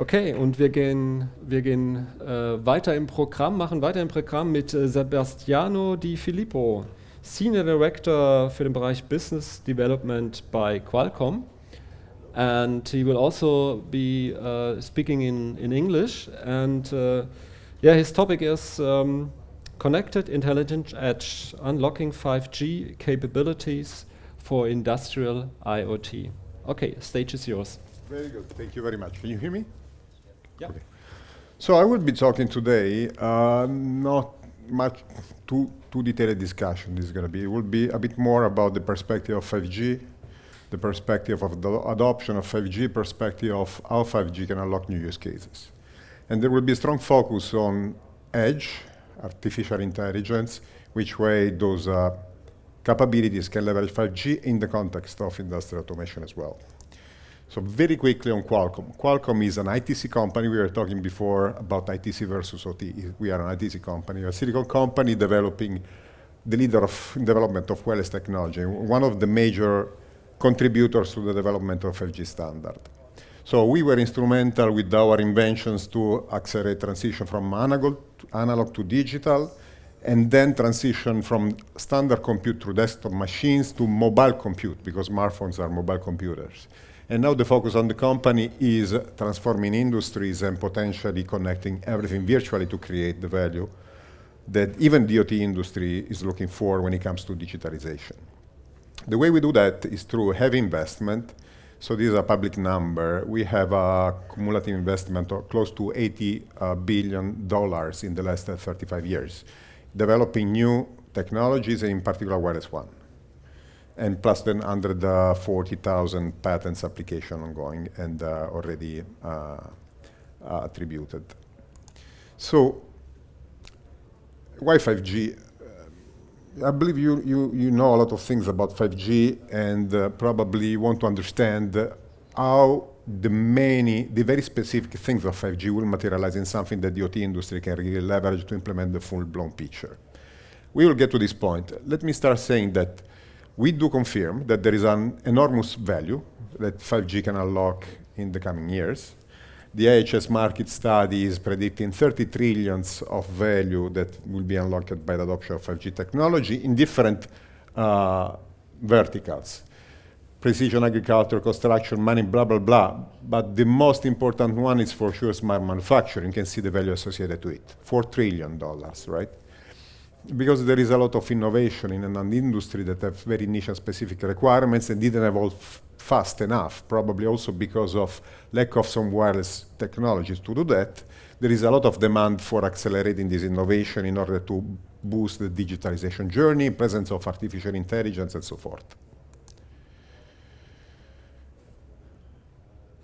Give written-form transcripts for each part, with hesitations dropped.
Okay, und wir gehen weiter im Programm, machen weiter im Programm mit Sebastiano di Filippo, Senior Director für den Bereich Business Development bei Qualcomm. And he will also be speaking in English. And his topic is Connected Intelligent Edge, Unlocking 5G Capabilities for Industrial IoT. Okay, stage is yours. Very good, thank you very much. Can you hear me? Yeah. Okay. So I will be talking today, not much too detailed discussion this is going to be. It will be a bit more about the perspective of 5G, the perspective of the adoption of 5G, perspective of how 5G can unlock new use cases. And there will be a strong focus on edge, artificial intelligence, which way those capabilities can leverage 5G in the context of industrial automation as well. So very quickly on Qualcomm. Qualcomm is an ITC company. We were talking before about ITC versus OT. We are an ITC company, a silicon company developing the leader of development of wireless technology, one of the major contributors to the development of 5G standard. So we were instrumental with our inventions to accelerate transition from analog to digital, and then transition from standard compute through desktop machines to mobile compute, because smartphones are mobile computers. And now the focus on the company is transforming industries and potentially connecting everything virtually to create the value that even the OT industry is looking for when it comes to digitalization. The way we do that is through heavy investment. So this is a public number. We have a cumulative investment of close to $80 billion in the last 35 years, developing new technologies, and in particular wireless one. And plus then 140,000 patents application ongoing and already attributed. So why 5G? I believe you know a lot of things about 5G and probably want to understand how the very specific things of 5G will materialize in something that the OT industry can really leverage to implement the full-blown picture. We will get to this point. Let me start saying that we do confirm that there is an enormous value that 5G can unlock in the coming years. The IHS market study is predicting 30 trillions of value that will be unlocked by the adoption of 5G technology in different verticals. Precision agriculture, construction, mining, blah, blah, blah. But the most important one is for sure smart manufacturing. You can see the value associated to it, $4 trillion, right? Because there is a lot of innovation in an industry that have very niche and specific requirements and didn't evolve fast enough, probably also because of lack of some wireless technologies to do that. There is a lot of demand for accelerating this innovation in order to boost the digitalization journey, presence of artificial intelligence, and so forth.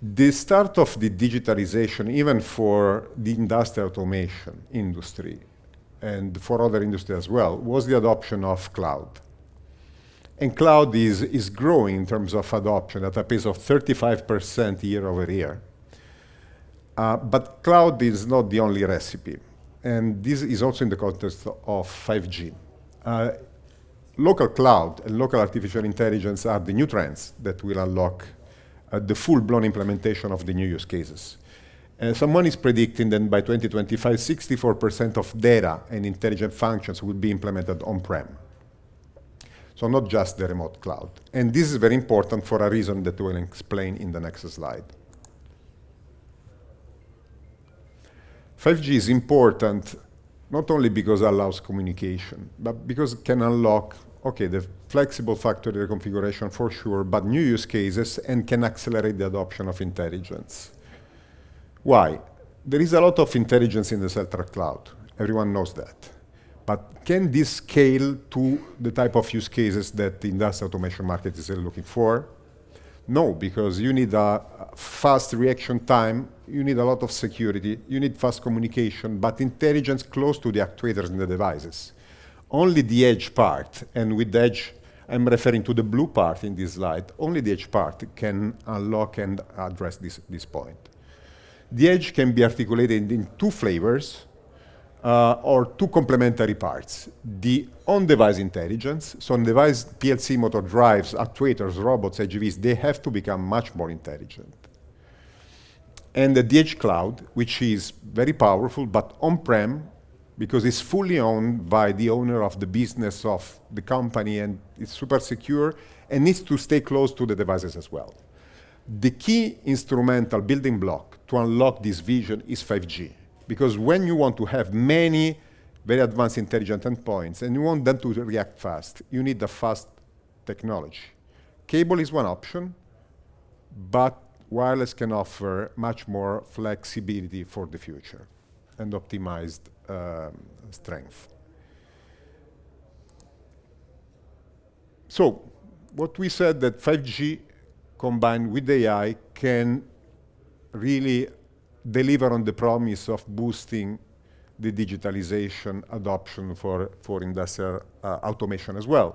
The start of the digitalization, even for the industrial automation industry, and for other industries as well, was the adoption of cloud. And cloud is growing in terms of adoption at a pace of 35% year over year. But cloud is not the only recipe. And this is also in the context of 5G. Local cloud and local artificial intelligence are the new trends that will unlock the full-blown implementation of the new use cases. Someone is predicting that by 2025, 64% of data and intelligent functions will be implemented on-prem. So not just the remote cloud. And this is very important for a reason that we'll explain in the next slide. 5G is important not only because it allows communication, but because it can unlock, okay, the flexible factory configuration for sure, but new use cases, and can accelerate the adoption of intelligence. Why? There is a lot of intelligence in the central cloud. Everyone knows that. But can this scale to the type of use cases that the industrial automation market is looking for? No, because you need a fast reaction time, you need a lot of security, you need fast communication, but intelligence close to the actuators and the devices. Only the edge part, and with the edge, I'm referring to the blue part in this slide, only the edge part can unlock and address this point. The edge can be articulated in two flavors or two complementary parts. The on-device intelligence, so on-device PLC motor drives, actuators, robots, AGVs, they have to become much more intelligent. and the edge cloud, which is very powerful, but on-prem, because it's fully owned by the owner of the business of the company, and it's super secure, and needs to stay close to the devices as well. The key instrumental building block to unlock this vision is 5G, because when you want to have many very advanced intelligent endpoints, and you want them to react fast, you need a fast technology. Cable is one option, but wireless can offer much more flexibility for the future and optimized strength. So, what we said that 5G combined with AI can really deliver on the promise of boosting the digitalization adoption for industrial automation as well.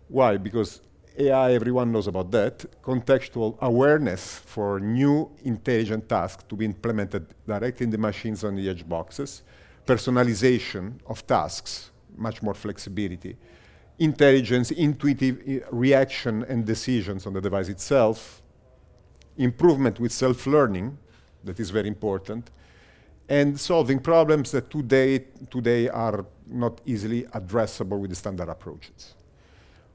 Why? Because AI, everyone knows about that. Contextual awareness for new intelligent tasks to be implemented directly in the machines on the edge boxes. Personalization of tasks, much more flexibility. Intelligence, intuitive reaction and decisions on the device itself. Improvement with self-learning, that is very important. And solving problems that today are not easily addressable with the standard approaches.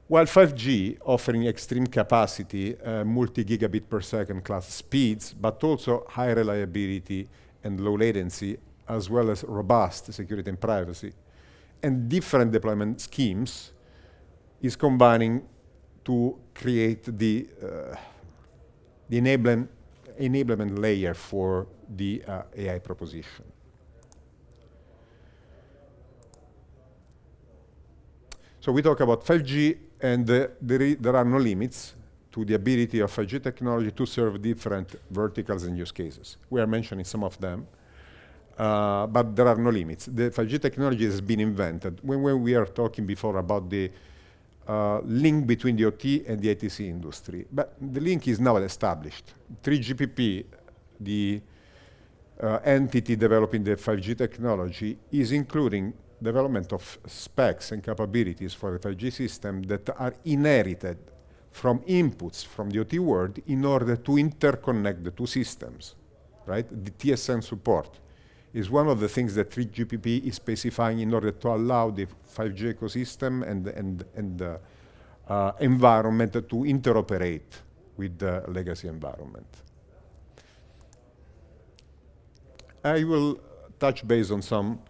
While 5G offering extreme capacity, multi-gigabit per second class speeds, but also high reliability and low latency, as well as robust security and privacy, and different deployment schemes, is combining to create the enablement layer for the AI proposition. So we talk about 5G, and there are no limits to the ability of 5G technology to serve different verticals and use cases. We are mentioning some of them, but there are no limits. The 5G technology has been invented. When we are talking before about the link between the OT and the ITC industry, but the link is now established. 3GPP, the entity developing the 5G technology, is including development of specs and capabilities for the 5G system that are inherited from inputs from the OT world in order to interconnect the two systems, right? The TSN support is one of the things that 3GPP is specifying in order to allow the 5G ecosystem and environment to interoperate with the legacy environment. I will touch base on some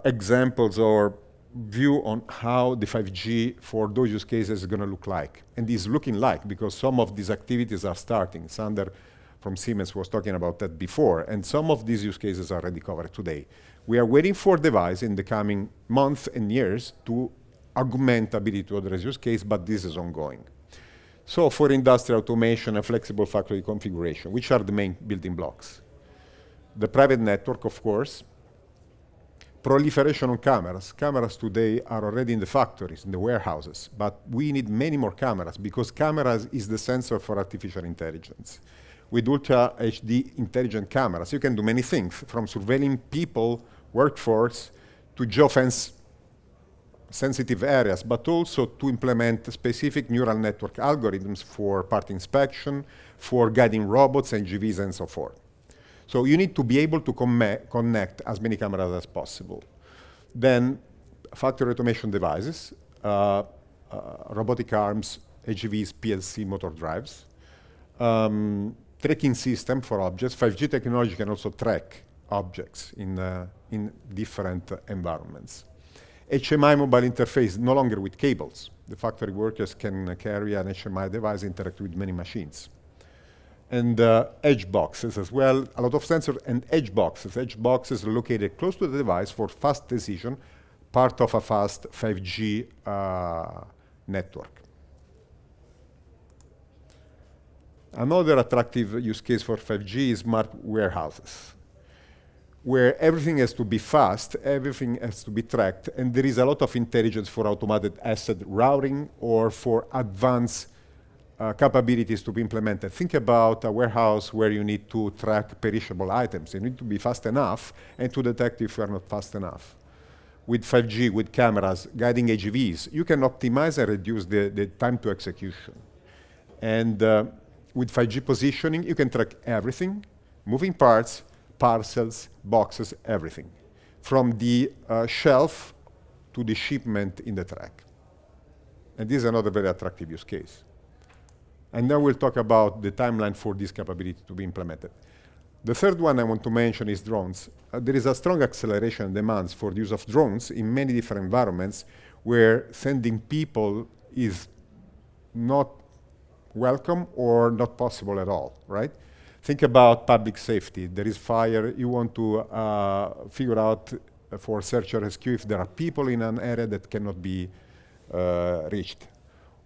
examples or view on how the 5G for those use cases is going to look like. And is looking like, because some of these activities are starting. Sander from Siemens was talking about that before, and some of these use cases are already covered today. We are waiting for device in the coming months and years to augment ability to address use case, but this is ongoing. So for industrial automation and flexible factory configuration, which are the main building blocks? The private network, of course. Proliferation on cameras. Cameras today are already in the factories, in the warehouses, but we need many more cameras because cameras is the sensor for artificial intelligence. With Ultra HD intelligent cameras, you can do many things, from surveilling people, workforce, to geofence sensitive areas, but also to implement specific neural network algorithms for part inspection, for guiding robots, NGVs, and so forth. So you need to be able to connect as many cameras as possible. Then factory automation devices, robotic arms, AGVs, PLC motor drives, tracking system for objects. 5G technology can also track objects in different environments. HMI mobile interface, no longer with cables. The factory workers can carry an HMI device, interact with many machines. And edge boxes as well, a lot of sensors and edge boxes. Edge boxes are located close to the device for fast decision, part of a fast 5G network. Another attractive use case for 5G is smart warehouses, where everything has to be fast, everything has to be tracked, and there is a lot of intelligence for automated asset routing or for advanced capabilities to be implemented. Think about a warehouse where you need to track perishable items. You need to be fast enough and to detect if you are not fast enough. With 5G, with cameras, guiding AGVs, you can optimize and reduce the time to execution. And with 5G positioning, you can track everything, moving parts, parcels, boxes, everything, from the shelf to the shipment in the track. And this is another very attractive use case. And now we'll talk about the timeline for this capability to be implemented. The third one I want to mention is drones. There is a strong acceleration in demands for the use of drones in many different environments where sending people is not welcome or not possible at all, right? Think about public safety. There is fire. You want to figure out for search and rescue if there are people in an area that cannot be reached,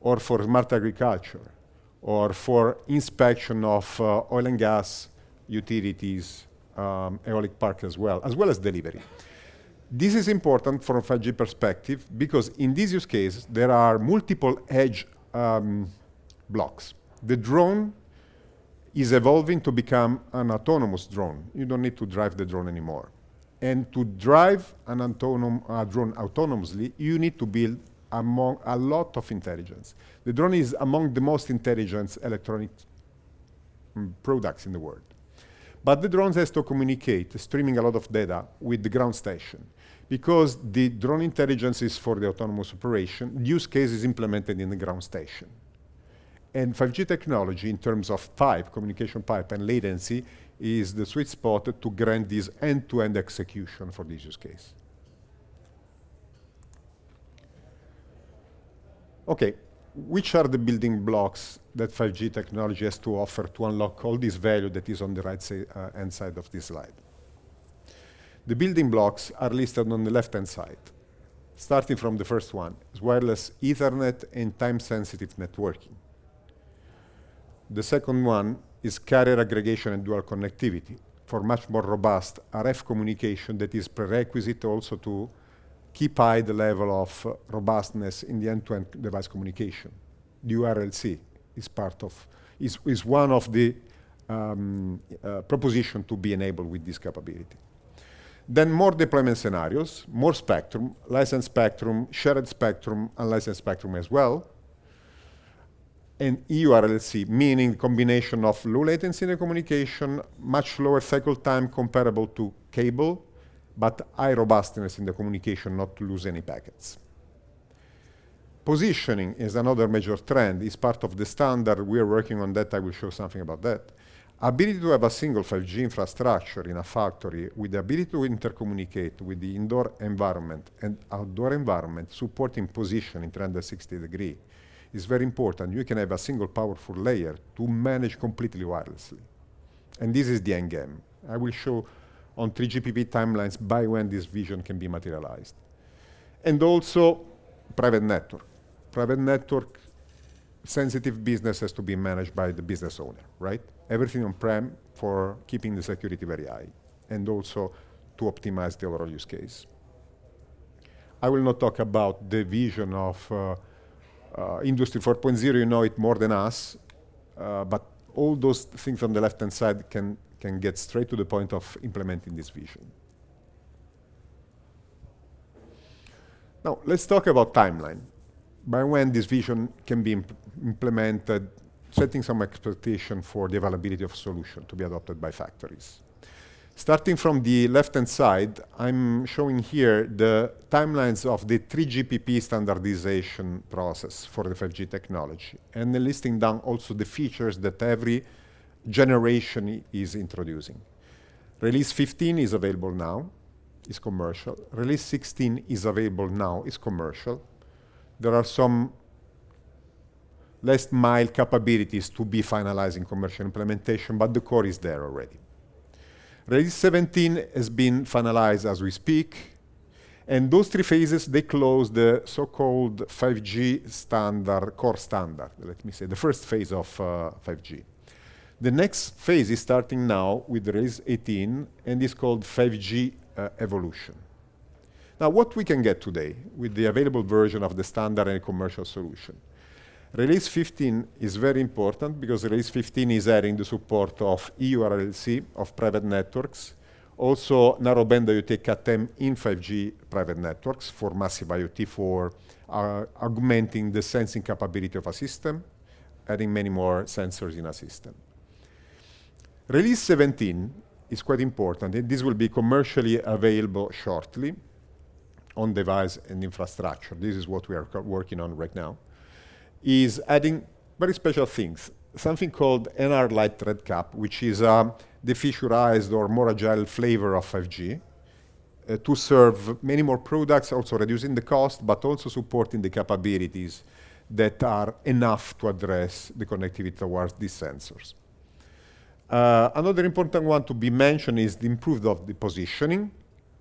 or for smart agriculture, or for inspection of oil and gas, utilities, aeolic park as well as delivery. This is important from a 5G perspective because in this use case, there are multiple edge blocks. The drone is evolving to become an autonomous drone. You don't need to drive the drone anymore. And to drive an drone autonomously, you need to build among a lot of intelligence. The drone is among the most intelligent electronic products in the world. But the drone has to communicate, streaming a lot of data with the ground station. Because the drone intelligence is for the autonomous operation, the use case is implemented in the ground station. And 5G technology, in terms of pipe, communication pipe, and latency, is the sweet spot to grant this end-to-end execution for this use case. Okay, which are the building blocks that 5G technology has to offer to unlock all this value that is on the right hand side of this slide? The building blocks are listed on the left-hand side. Starting from the first one, is wireless Ethernet and time-sensitive networking. The second one is carrier aggregation and dual connectivity for much more robust RF communication that is prerequisite also to keep high the level of robustness in the end-to-end device communication. The URLC is one of the proposition to be enabled with this capability. Then more deployment scenarios, more spectrum, licensed spectrum, shared spectrum, unlicensed spectrum as well. And EURLC, meaning combination of low latency in the communication, much lower cycle time comparable to cable, but high robustness in the communication, not to lose any packets. Positioning is another major trend. It's part of the standard. We are working on that. I will show something about that. Ability to have a single 5G infrastructure in a factory with the ability to intercommunicate with the indoor environment and outdoor environment, supporting position in 360 degrees, is very important. You can have a single powerful layer to manage completely wirelessly. And this is the end game. I will show on 3GPP timelines by when this vision can be materialized. And also private network. Private network sensitive business has to be managed by the business owner, right? Everything on-prem for keeping the security very high, and also to optimize the overall use case. I will not talk about the vision of Industry 4.0, you know it more than us, but all those things on the left-hand side can get straight to the point of implementing this vision. Now, let's talk about timeline. By when this vision can be implemented, setting some expectation for the availability of solution to be adopted by factories. Starting from the left-hand side, I'm showing here the timelines of the 3GPP standardization process for the 5G technology, and then listing down also the features that every generation is introducing. Release 15 is available now, is commercial. Release 16 is available now, is commercial. There are some last mile capabilities to be finalized in commercial implementation, but the core is there already. Release 17 has been finalized as we speak, and those three phases, they close the so-called 5G standard, core standard, let me say, the first phase of 5G. The next phase is starting now with Release 18, and is called 5G evolution. Now, what we can get today with the available version of the standard and commercial solution. Release 15 is very important because Release 15 is adding the support of EURLC, of private networks, also narrowband IoT Cat-M in 5G private networks for massive IoT, for augmenting the sensing capability of a system, adding many more sensors in a system. Release 17 is quite important, and this will be commercially available shortly on device and infrastructure. This is what we are working on right now, is adding very special things. Something called NR Light Thread Cap, which is the fissurized or more agile flavor of 5G, to serve many more products, also reducing the cost, but also supporting the capabilities that are enough to address the connectivity towards these sensors. Another important one to be mentioned is the improvement of the positioning,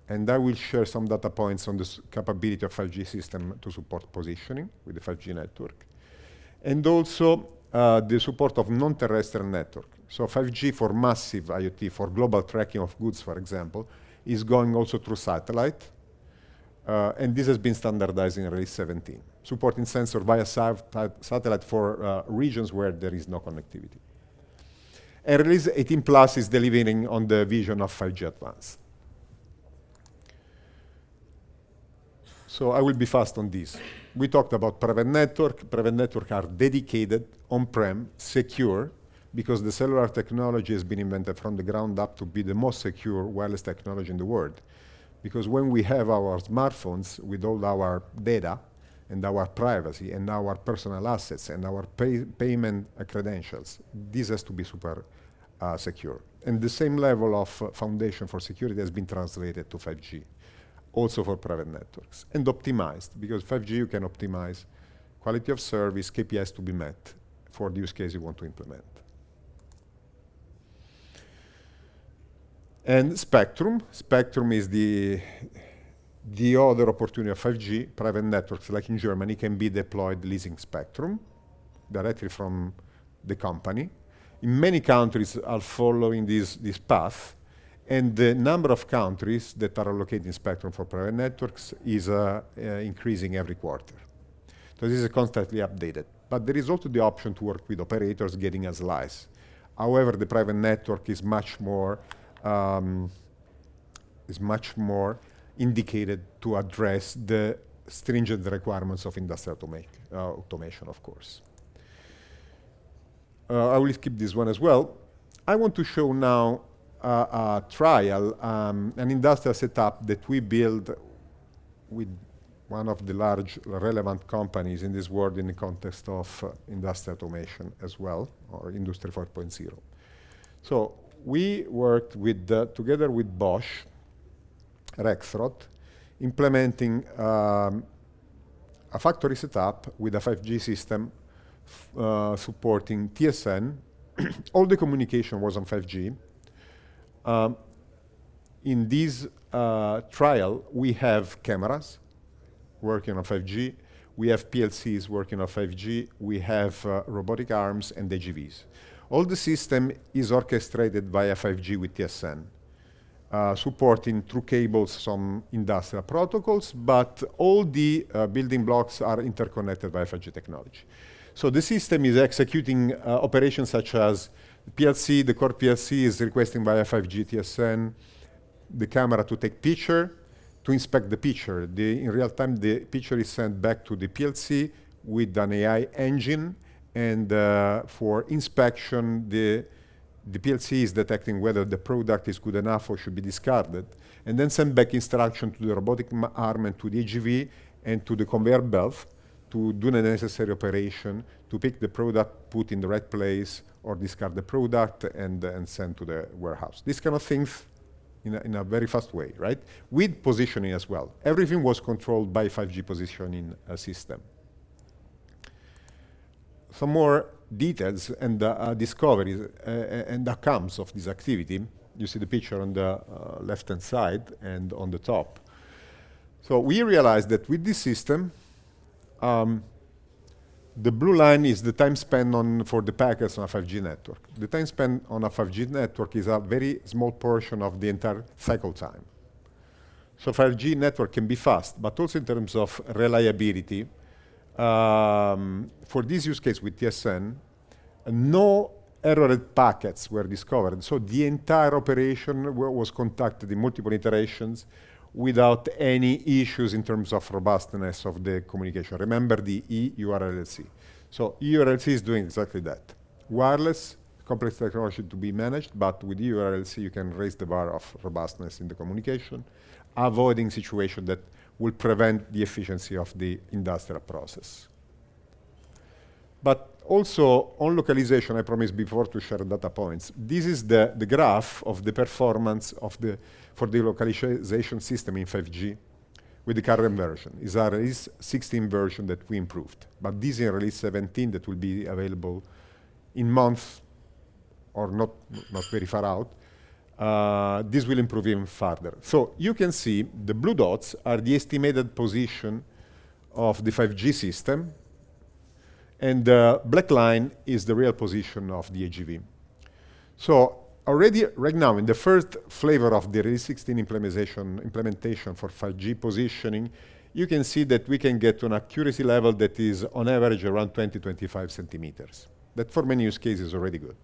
and I will share some data points on the capability of 5G system to support positioning with the 5G network. And also the support of non-terrestrial network. So 5G for massive IoT, for global tracking of goods, for example, is going also through satellite. And this has been standardized in Release 17, supporting sensor via satellite for regions where there is no connectivity. And Release 18 Plus is delivering on the vision of 5G Advanced. So I will be fast on this. We talked about private network. Private network are dedicated, on-prem, secure, because the cellular technology has been invented from the ground up to be the most secure wireless technology in the world. Because when we have our smartphones with all our data and our privacy and our personal assets and our payment credentials, this has to be super secure. And the same level of foundation for security has been translated to 5G, also for private networks, and optimized, because 5G you can optimize quality of service, KPIs to be met for the use case you want to implement. And Spectrum. Spectrum is the other opportunity of 5G. Private networks, like in Germany, can be deployed leasing spectrum directly from the company. In many countries are following this path, and the number of countries that are allocating spectrum for private networks is increasing every quarter. So this is constantly updated. But there is also the option to work with operators getting a slice. However, the private network is much more indicated to address the stringent requirements of industrial automation, of course. I will skip this one as well. I want to show now a trial, an industrial setup that we build with one of the large relevant companies in this world in the context of industrial automation as well, or Industry 4.0. So we worked with, together with Bosch, Rexroth, implementing a factory setup with a 5G system supporting TSN. All the communication was on 5G. In this trial, we have cameras working on 5G. We have PLCs working on 5G. We have robotic arms and AGVs. All the system is orchestrated via 5G with TSN, supporting through cables some industrial protocols, but all the building blocks are interconnected via 5G technology. So the system is executing operations such as PLC, the core PLC is requesting via 5G TSN the camera to take picture, to inspect the picture. In real time, the picture is sent back to the PLC with an AI engine, and for inspection, the PLC is detecting whether the product is good enough or should be discarded, and then send back instruction to the robotic arm and to the AGV and to the conveyor belt to do the necessary operation to pick the product, put in the right place, or discard the product and send to the warehouse. These kind of things in a very fast way, right? With positioning as well. Everything was controlled by 5G positioning system. Some more details and discoveries and outcomes of this activity. You see the picture on the left-hand side and on the top. So we realized that with this system, the blue line is the time spent for the packets on a 5G network. The time spent on a 5G network is a very small portion of the entire cycle time. So 5G network can be fast, but also in terms of reliability. For this use case with TSN, no errored packets were discovered. So the entire operation was conducted in multiple iterations without any issues in terms of robustness of the communication. Remember the EURLC. So EURLC is doing exactly that. Wireless, complex technology to be managed, but with EURLC you can raise the bar of robustness in the communication, avoiding situations that will prevent the efficiency of the industrial process. But also on localization, I promised before to share data points. This is the graph of the performance of for the localization system in 5G with the current version. It's a release 16 version that we improved. But this is release 17 that will be available in months or not very far out. This will improve even further. So you can see the blue dots are the estimated position of the 5G system, and the black line is the real position of the AGV. So already right now in the first flavor of the Release 16 implementation for 5G positioning, you can see that we can get to an accuracy level that is on average around 20-25 centimeters. That for many use cases is already good.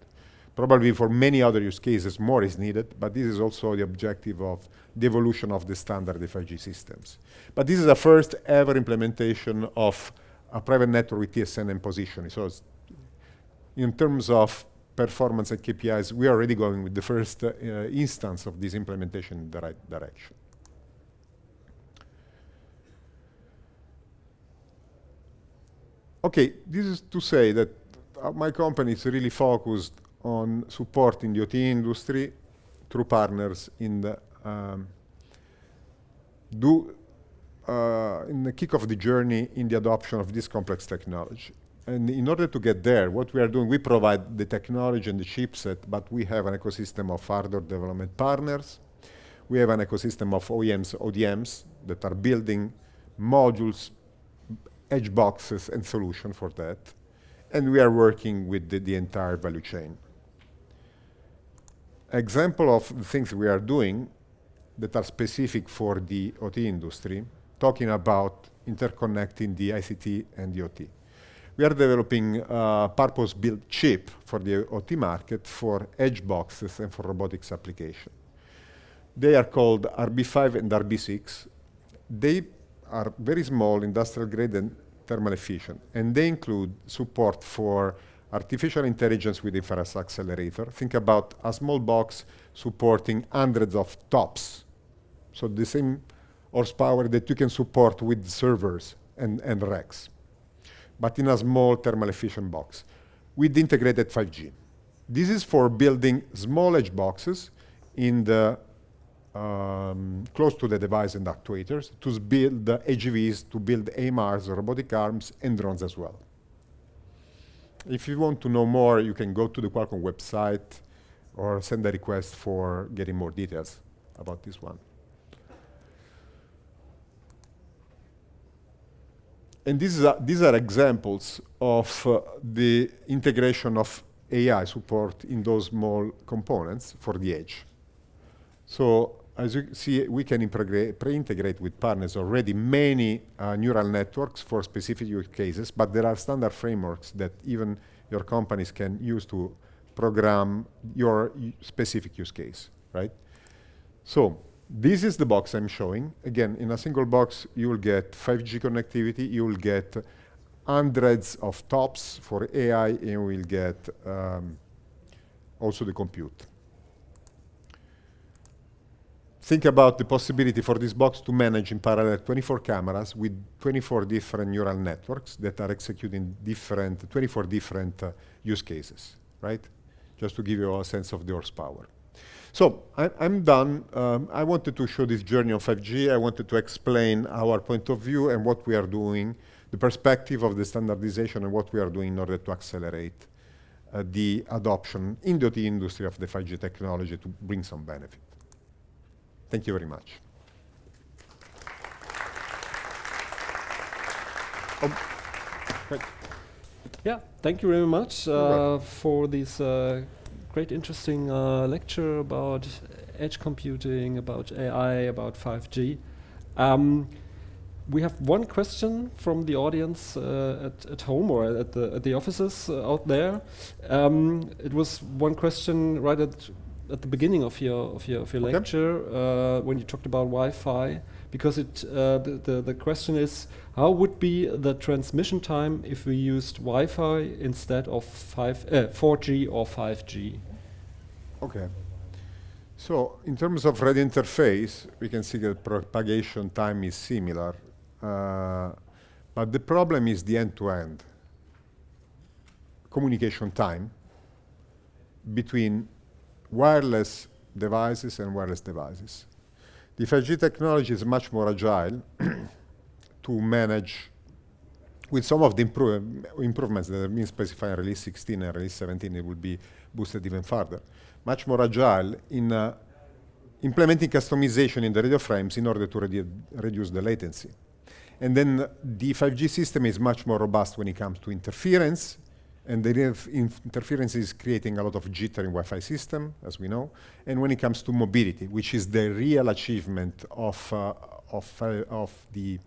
Probably for many other use cases more is needed, but this is also the objective of the evolution of the standard 5G systems. But this is a first ever implementation of a private network with TSN and positioning. So in terms of performance and KPIs, we are already going with the first instance of this implementation in the right direction. Okay, this is to say that my company is really focused on supporting the OT industry through partners in the kick off the journey in the adoption of this complex technology. And in order to get there, what we are doing, we provide the technology and the chipset, but we have an ecosystem of hardware development partners. We have an ecosystem of OEMs, ODMs that are building modules, edge boxes, and solutions for that. And we are working with the entire value chain. Example of the things we are doing that are specific for the OT industry, talking about interconnecting the ICT and the OT. We are developing a purpose-built chip for the OT market for edge boxes and for robotics application. They are called RB5 and RB6. They are very small, industrial grade and thermal efficient, and they include support for artificial intelligence with inference accelerator. Think about a small box supporting hundreds of TOPS. So the same horsepower that you can support with servers and racks, but in a small thermal efficient box with integrated 5G. This is for building small edge boxes in the close to the device and actuators to build the AGVs, to build AMRs, robotic arms, and drones as well. If you want to know more, you can go to the Qualcomm website or send a request for getting more details about this one. And these are examples of the integration of AI support in those small components for the edge. So as you see, we can pre-integrate with partners already many neural networks for specific use cases, but there are standard frameworks that even your companies can use to program your specific use case, right? So this is the box I'm showing. Again, in a single box, you will get 5G connectivity, you will get hundreds of TOPS for AI, and you will get also the compute. Think about the possibility for this box to manage in parallel 24 cameras with 24 different neural networks that are executing 24 different use cases, right? Just to give you a sense of the horsepower. So I'm done. I wanted to show this journey on 5G. I wanted to explain our point of view and what we are doing, the perspective of the standardization and what we are doing in order to accelerate the adoption in the OT industry of the 5G technology to bring some benefit. Thank you very much. Yeah, thank you very much for this great interesting lecture about edge computing, about AI, about 5G. We have one question from the audience at home or at the offices out there. It was one question right at the beginning of your lecture when you talked about Wi-Fi, because the question is, how would be the transmission time if we used Wi-Fi instead of 4G or 5G? Okay. So in terms of radio interface, we can see that propagation time is similar, but the problem is the end-to-end communication time between wireless devices and wireless devices. The 5G technology is much more agile to manage with some of the improvements that have been specified in release 16 and release 17. It will be boosted even further. Much more agile in implementing customization in the radio frames in order to reduce the latency. And then the 5G system is much more robust when it comes to interference, and the interference is creating a lot of jitter in Wi-Fi system, as we know. And when it comes to mobility, which is the real achievement of the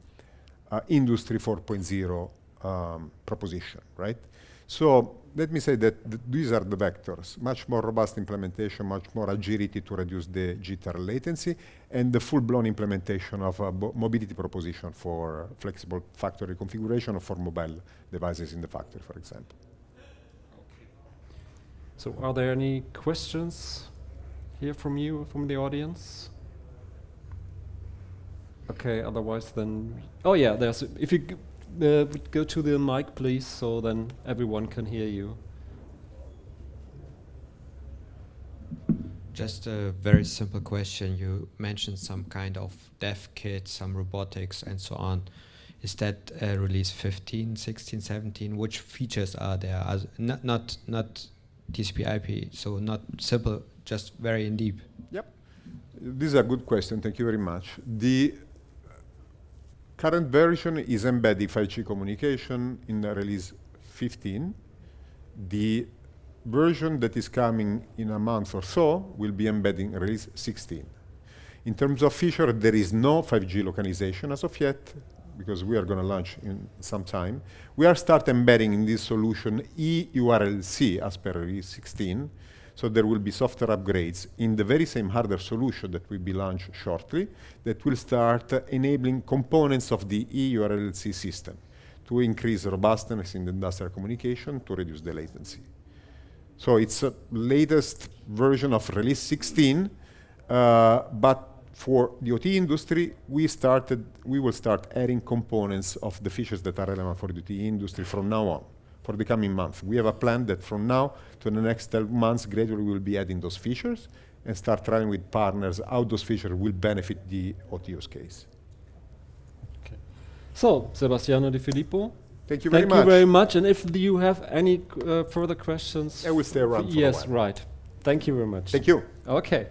Industry 4.0 proposition, right? So let me say that these are the vectors: much more robust implementation, much more agility to reduce the jitter latency, and the full-blown implementation of a mobility proposition for flexible factory configuration or for mobile devices in the factory, for example. So are there any questions here from you, from the audience? Okay, otherwise then... Oh yeah, there's... If you go to the mic, please, so then everyone can hear you. Just a very simple question. You mentioned some kind of dev kit, some robotics and so on. Is that release 15, 16, 17? Which features are there? Not TCP/IP, so not simple, just very in deep. Yep. This is a good question. Thank you very much. The current version is embedding 5G communication in the release 15. The version that is coming in a month or so will be embedding release 16. In terms of feature, there is no 5G localization as of yet, because we are going to launch in some time. We are start embedding in this solution eURLC as per release 16. So there will be software upgrades in the very same hardware solution that will be launched shortly that will start enabling components of the eURLC system to increase robustness in the industrial communication to reduce the latency. So it's a latest version of release 16, but for the OT industry, we will start adding components of the features that are relevant for the OT industry from now on, for the coming month. We have a plan that from now to the next 12 months, gradually we will be adding those features and start trying with partners how those features will benefit the OT use case. Okay. So, Sebastiano Di Filippo, thank you very much. Thank you very much. And if you have any further questions, I will stay around for a yes, while. right. Thank you very much. Thank you. Okay.